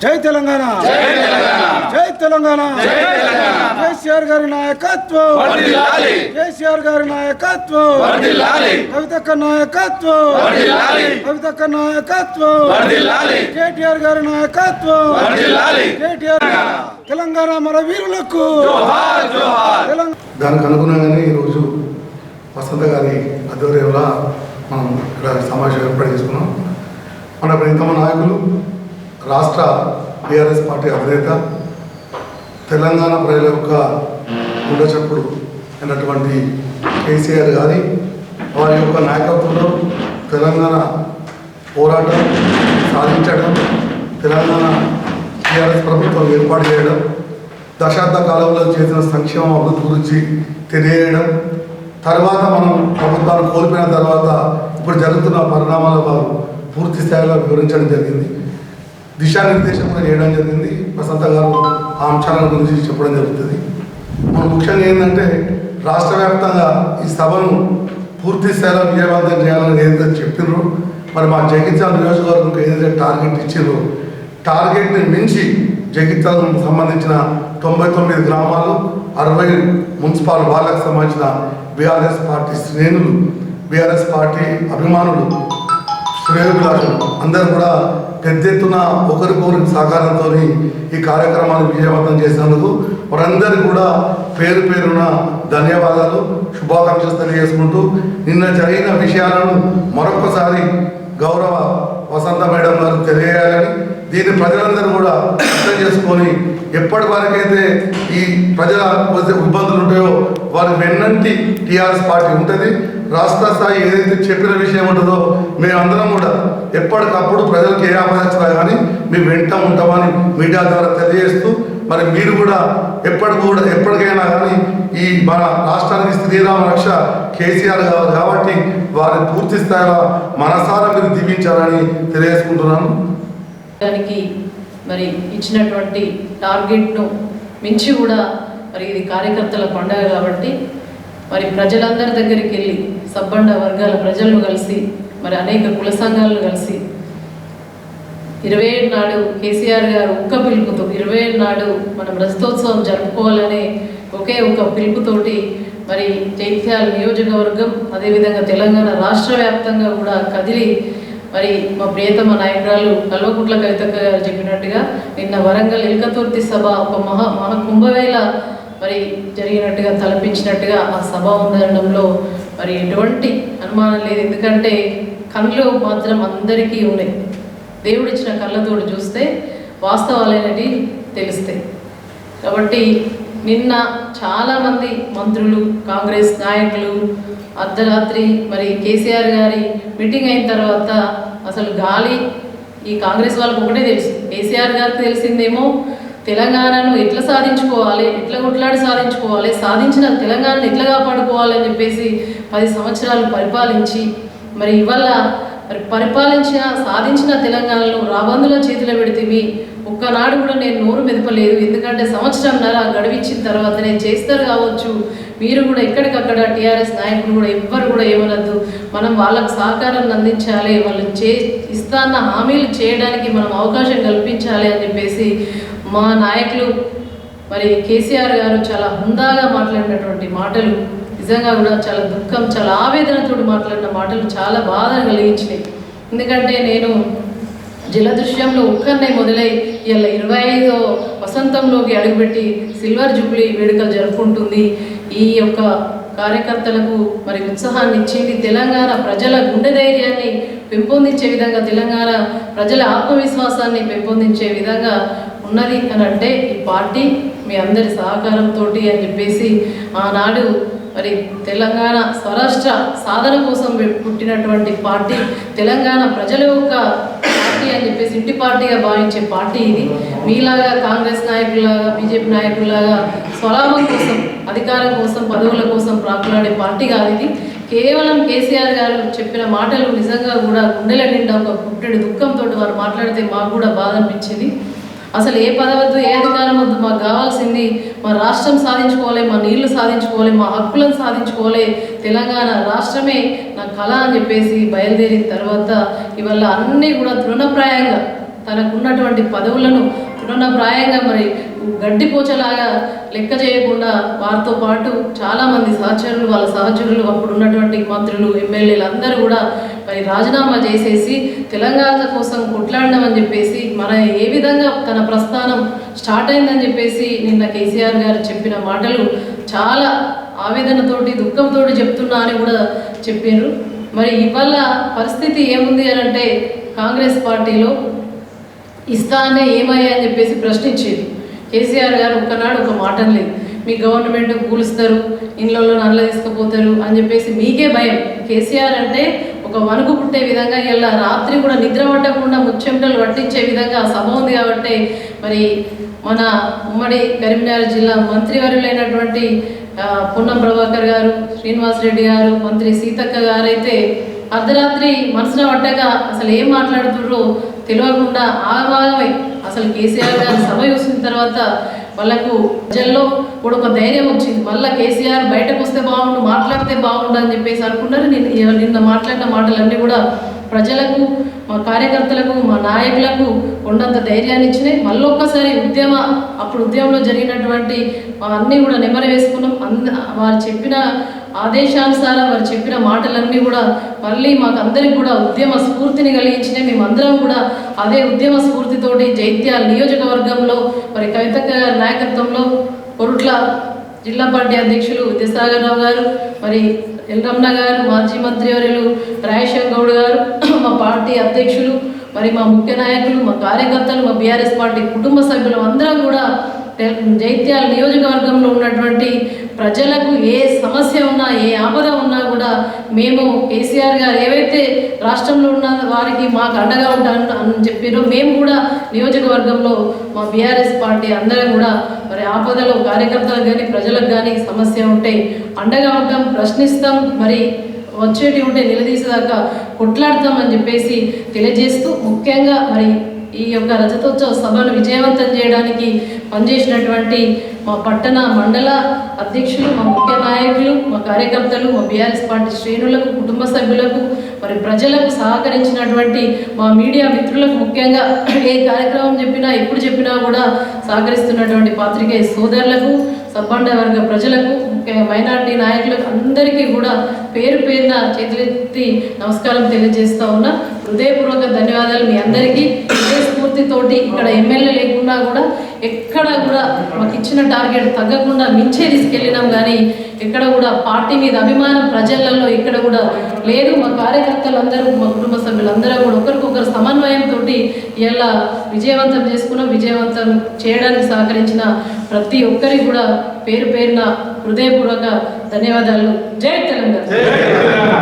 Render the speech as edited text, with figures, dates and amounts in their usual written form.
జై తెలంగాణ, జై తెలంగాణ, కేసీఆర్ గారి నాయకత్వం, కేసీఆర్ గారి నాయకత్వం, కవితక్క నాయకత్వం, కవితక్క నాయకత్వం, కేటీఆర్ గారి నాయకత్వం, కేటీఆర్ తెలంగాణ మన వీరులకు. దానికి అనుగుణంగానే ఈరోజు వసంత గారి ఆధ్వర్యంలో మనం ఇక్కడ సమావేశం ఏర్పాటు చేసుకున్నాం. మన ప్రియతమ నాయకులు, రాష్ట్ర టీఆర్ఎస్ పార్టీ అధినేత, తెలంగాణ ప్రజల యొక్క ఉండచప్పుడు అయినటువంటి కేసీఆర్ గారి వారి యొక్క నాయకత్వంలో తెలంగాణ పోరాటం సాధించడం, తెలంగాణ టీఆర్ఎస్ ప్రభుత్వం ఏర్పాటు చేయడం, దశాబ్ద కాలంలో చేసిన సంక్షేమ అభివృద్ధి గురించి తెలియజేయడం, తర్వాత మనం ప్రభుత్వాన్ని కోల్పోయిన తర్వాత ఇప్పుడు జరుగుతున్న పరిణామాల వారు పూర్తి స్థాయిలో వివరించడం జరిగింది. దిశానిర్దేశం కూడా చేయడం జరిగింది. వసంత గారు ఆ అంశాల గురించి చెప్పడం జరుగుతుంది. మనం ముఖ్యంగా ఏంటంటే రాష్ట్ర వ్యాప్తంగా ఈ సభను పూర్తి స్థాయిలో విజయవంతం చేయాలని ఏదైతే చెప్పినారో, మరి మా జగిత్యాల నియోజకవర్గంకి ఏదైతే టార్గెట్ ఇచ్చారో టార్గెట్ని మించి జగిత్యాలకు సంబంధించిన 99 గ్రామాలు, 60 మున్సిపల్ వాళ్ళకు సంబంధించిన బీఆర్ఎస్ పార్టీ శ్రేణులు, బీఆర్ఎస్ పార్టీ అభిమానులు, శ్రేయోభిలాషులు అందరూ కూడా పెద్ద ఎత్తున ఒకరికొకరి సహకారంతో ఈ కార్యక్రమాన్ని విజయవంతం చేసినందుకు వారందరికీ కూడా పేరు పేరున ధన్యవాదాలు, శుభాకాంక్షలు తెలియజేసుకుంటూ నిన్న జరిగిన విషయాలను మరొకసారి గౌరవ వసంత మేడం గారు తెలియజేయాలని, దీన్ని ప్రజలందరూ కూడా అర్థం చేసుకొని ఎప్పటి వరకైతే ఈ ప్రజల ఇబ్బందులు ఉంటాయో వారి వెన్నంటి టీఆర్ఎస్ పార్టీ ఉంటుంది. రాష్ట్ర స్థాయి ఏదైతే చెప్పిన విషయం ఉంటుందో మేమందరం కూడా ఎప్పటికప్పుడు ప్రజలకు ఏ ఆపదచ్చినా కానీ మేము వెంట ఉంటామని మీడియా ద్వారా తెలియజేస్తూ, మరి మీరు కూడా ఎప్పటికైనా కానీ ఈ మన రాష్ట్రానికి శ్రీరామ రక్ష కేసీఆర్ గారు కాబట్టి వారిని పూర్తి స్థాయిలో మనసారా మీరు దీవించాలని తెలియజేసుకుంటున్నాను. దానికి మరి ఇచ్చినటువంటి టార్గెట్ను మించి కూడా మరి ఇది కార్యకర్తల పండుగ కాబట్టి మరి ప్రజలందరి దగ్గరికి వెళ్ళి సబ్బండ వర్గాల ప్రజలను కలిసి మరి అనేక కుల సంఘాలను కలిసి 27 నాడు కేసీఆర్ గారు ఒక్క పిలుపుతో 27 నాడు మనం రజతోత్సవం జరుపుకోవాలనే ఒకే ఒక పిలుపుతోటి మరి జైత్యాల నియోజకవర్గం అదేవిధంగా తెలంగాణ రాష్ట్ర వ్యాప్తంగా కూడా కదిలి మరి మా ప్రియతమ నాయకురాలు కల్వకుంట్ల కవితక్క గారు చెప్పినట్టుగా నిన్న వరంగల్ ఎల్కతుర్తి సభ ఒక మహా కుంభవేళ మరి జరిగినట్టుగా తలపించినట్టుగా ఆ సభ ఉండడంలో మరి ఎటువంటి అనుమానం లేదు. ఎందుకంటే కళ్ళు మాత్రం అందరికీ ఉన్నాయి. దేవుడిచ్చిన కళ్ళతోడు చూస్తే వాస్తవాలనేవి తెలుస్తాయి. కాబట్టి నిన్న చాలామంది మంత్రులు, కాంగ్రెస్ నాయకులు అర్ధరాత్రి మరి కేసీఆర్ గారి మీటింగ్ అయిన తర్వాత అసలు గాలి ఈ కాంగ్రెస్ వాళ్ళకు ఒకటే తెలుసు. కేసీఆర్ గారికి తెలిసిందేమో తెలంగాణను ఎట్లా సాధించుకోవాలి, ఎట్లా కొట్లాడి సాధించుకోవాలి, సాధించిన తెలంగాణను ఎట్లా కాపాడుకోవాలని చెప్పేసి 10 సంవత్సరాలు పరిపాలించి మరి ఇవాళ మరి పరిపాలించిన సాధించిన తెలంగాణలో రాబందుల చేతిలో పెడితే ఒక్కనాడు కూడా నేను నోరు మెదపలేదు. ఎందుకంటే సంవత్సరంన్నర గడువిచ్చిన తర్వాత నేను చేస్తారు కావచ్చు, మీరు కూడా ఎక్కడికక్కడ టీఆర్ఎస్ నాయకులు కూడా ఎవ్వరు కూడా ఏమనద్దు, మనం వాళ్ళకు సహకారాన్ని అందించాలి, వాళ్ళు ఇస్తాన్న హామీలు చేయడానికి మనం అవకాశం కల్పించాలి అని చెప్పేసి మా నాయకులు మరి కేసీఆర్ గారు చాలా హుందాగా మాట్లాడినటువంటి మాటలు నిజంగా కూడా చాలా దుఃఖం, చాలా ఆవేదనతో మాట్లాడిన మాటలు చాలా బాధ కలిగించినాయి. ఎందుకంటే నేను జలదృశ్యంలో ఒక్కరినే మొదలై ఇలా 25వ వసంతంలోకి అడుగుపెట్టి సిల్వర్ జూబ్లీ వేడుకలు జరుపుకుంటుంది. ఈ యొక్క కార్యకర్తలకు మరి ఉత్సాహాన్ని ఇచ్చింది. తెలంగాణ ప్రజల గుండె ధైర్యాన్ని పెంపొందించే విధంగా, తెలంగాణ ప్రజల ఆత్మవిశ్వాసాన్ని పెంపొందించే విధంగా ఉన్నది అని అంటే ఈ పార్టీ మీ అందరి సహకారంతో అని చెప్పేసి ఆనాడు మరి తెలంగాణ స్వరాష్ట్ర సాధన కోసం పుట్టినటువంటి పార్టీ, తెలంగాణ ప్రజల యొక్క పార్టీ అని చెప్పేసి ఇంటి పార్టీగా భావించే పార్టీ ఇది. మీలాగా కాంగ్రెస్ నాయకులాగా బీజేపీ నాయకులాగా స్వలాభం కోసం, అధికారం కోసం, పదవుల కోసం ప్రాకులాడే పార్టీ కాదు ఇది. కేవలం కేసీఆర్ గారు చెప్పిన మాటలు నిజంగా కూడా గుండెల నిండా ఒక పుట్టెడు దుఃఖంతో వారు మాట్లాడితే మాకు కూడా బాధ అనిపించింది. అసలు ఏ పదవద్దు, ఏ అధికారం వద్దు, మాకు కావాల్సింది మా రాష్ట్రం సాధించుకోవాలి, మా నీళ్లు సాధించుకోవాలి, మా హక్కులను సాధించుకోవాలి, తెలంగాణ రాష్ట్రమే నా కళ అని చెప్పేసి బయలుదేరిన తర్వాత ఇవాళ అన్నీ కూడా తృణప్రాయంగా తనకున్నటువంటి పదవులను తృణప్రాయంగా మరి గడ్డిపోచలాగా లెక్క చేయకుండా వారితో పాటు చాలామంది సహచరులు, వాళ్ళ సహచరులు, అప్పుడు ఉన్నటువంటి మంత్రులు, ఎమ్మెల్యేలు అందరూ కూడా మరి రాజీనామా చేసేసి తెలంగాణ కోసం కొట్లాడడం అని చెప్పేసి మన ఏ విధంగా తన ప్రస్థానం స్టార్ట్ అయిందని చెప్పేసి నిన్న కేసీఆర్ గారు చెప్పిన మాటలు చాలా ఆవేదనతోటి దుఃఖంతో చెప్తున్నా అని కూడా చెప్పారు. మరి ఇవాళ పరిస్థితి ఏముంది అని అంటే కాంగ్రెస్ పార్టీలో ఇస్తానే ఏమయ్యా అని చెప్పేసి ప్రశ్నించేది. కేసీఆర్ గారు ఒక్కనాడు ఒక మాట లేదు, మీ గవర్నమెంట్ కూలుస్తారు, ఇండ్లలో నల్ల తీసుకుపోతారు అని చెప్పేసి మీకే భయం. కేసీఆర్ అంటే ఒక వణుకు పుట్టే విధంగా ఇలా రాత్రి కూడా నిద్ర పట్టకుండా ముచ్చెమటలు పట్టించే విధంగా సభ ఉంది. కాబట్టి మరి మన ఉమ్మడి కరీంనగర్ జిల్లా మంత్రివర్యులైనటువంటి పొన్నం ప్రభాకర్ గారు, శ్రీనివాస్ రెడ్డి గారు, మంత్రి సీతక్క గారైతే అర్ధరాత్రి మనసున పట్టగా అసలు ఏం మాట్లాడుతుర్రో తెలియకుండా ఆగమాగమై అసలు కేసీఆర్ గారి సభ చూసిన తర్వాత వాళ్ళకు ప్రజల్లో కూడా ఒక ధైర్యం వచ్చింది. మళ్ళీ కేసీఆర్ బయటకు వస్తే బాగుండు, మాట్లాడితే బాగుండు అని చెప్పేసి అనుకున్నారు. నిన్న మాట్లాడిన మాటలన్నీ కూడా ప్రజలకు, మా కార్యకర్తలకు, మా నాయకులకు కొండంత ధైర్యాన్ని ఇచ్చినాయి. మళ్ళొక్కసారి అప్పుడు ఉద్యమంలో జరిగినటువంటి అన్నీ కూడా నెమరు వేసుకున్నాం. వారు చెప్పిన ఆదేశానుసారం వారు చెప్పిన మాటలన్నీ కూడా మళ్ళీ మాకు అందరికి కూడా ఉద్యమ స్ఫూర్తిని కలిగించినాయి. మేమందరం కూడా అదే ఉద్యమ స్ఫూర్తితోటి జైత్యాల నియోజకవర్గంలో మరి కవితక్క గారి నాయకత్వంలో కొరుట్ల జిల్లా పార్టీ అధ్యక్షులు విద్యాసాగర్ రావు గారు, మరి ఎల్రమణ గారు, మాజీ మంత్రివర్యులు రాజేశ్వర్ గౌడ్ గారు, మా పార్టీ అధ్యక్షులు, మరి మా ముఖ్య నాయకులు, మా కార్యకర్తలు, మా బీఆర్ఎస్ పార్టీ కుటుంబ సభ్యులు అందరం కూడా జైత్యాల నియోజకవర్గంలో ఉన్నటువంటి ప్రజలకు ఏ సమస్య ఉన్నా, ఏ ఆపద ఉన్నా కూడా మేము కేసీఆర్ గారు ఏవైతే రాష్ట్రంలో ఉన్న వారికి మాకు అండగా ఉంటాను అని చెప్పారో మేము కూడా నియోజకవర్గంలో మా బీఆర్ఎస్ పార్టీ అందరం కూడా మరి ఆపదలో కార్యకర్తలకు కానీ ప్రజలకు కానీ సమస్య ఉంటే అండగా ఉంటాం, ప్రశ్నిస్తాం, మరి వచ్చేటి ఉంటే నిలదీసేదాకా కొట్లాడతామని చెప్పేసి తెలియజేస్తూ ముఖ్యంగా మరి ఈ యొక్క రజతోత్సవ సభను విజయవంతం చేయడానికి పనిచేసినటువంటి మా పట్టణ మండల అధ్యక్షులు, మా ముఖ్య నాయకులు, మా కార్యకర్తలు, మా బీఆర్ఎస్ పార్టీ శ్రేణులకు, కుటుంబ సభ్యులకు, మరి ప్రజలకు సహకరించినటువంటి మా మీడియా మిత్రులకు, ముఖ్యంగా ఏ కార్యక్రమం చెప్పినా ఎప్పుడు చెప్పినా కూడా సహకరిస్తున్నటువంటి పాత్రికేయ సోదరులకు, సబ్బండ వర్గ ప్రజలకు, ముఖ్యంగా మైనారిటీ నాయకులకు అందరికీ కూడా పేరు పేరున చేతులెత్తి నమస్కారం తెలియజేస్తా ఉన్నా. హృదయపూర్వక ధన్యవాదాలు మీ అందరికీ. ఇదే స్ఫూర్తితోటి ఇక్కడ ఎమ్మెల్యే లేకున్నా కూడా ఎక్కడ కూడా మాకు ఇచ్చిన టార్గెట్ తగ్గకుండా మించే తీసుకెళ్ళినాం. కానీ ఎక్కడ కూడా పార్టీ మీద అభిమానం ప్రజలలో ఎక్కడ కూడా లేదు. మా కార్యకర్తలందరూ, మా కుటుంబ సభ్యులందరూ కూడా ఒకరికొకరు సమన్వయంతో ఇలా విజయవంతం చేసుకున్నాం. విజయవంతం చేయడానికి సహకరించిన ప్రతి ఒక్కరికి కూడా పేరు పేరున హృదయపూర్వక ధన్యవాదాలు. జై తెలంగాణ.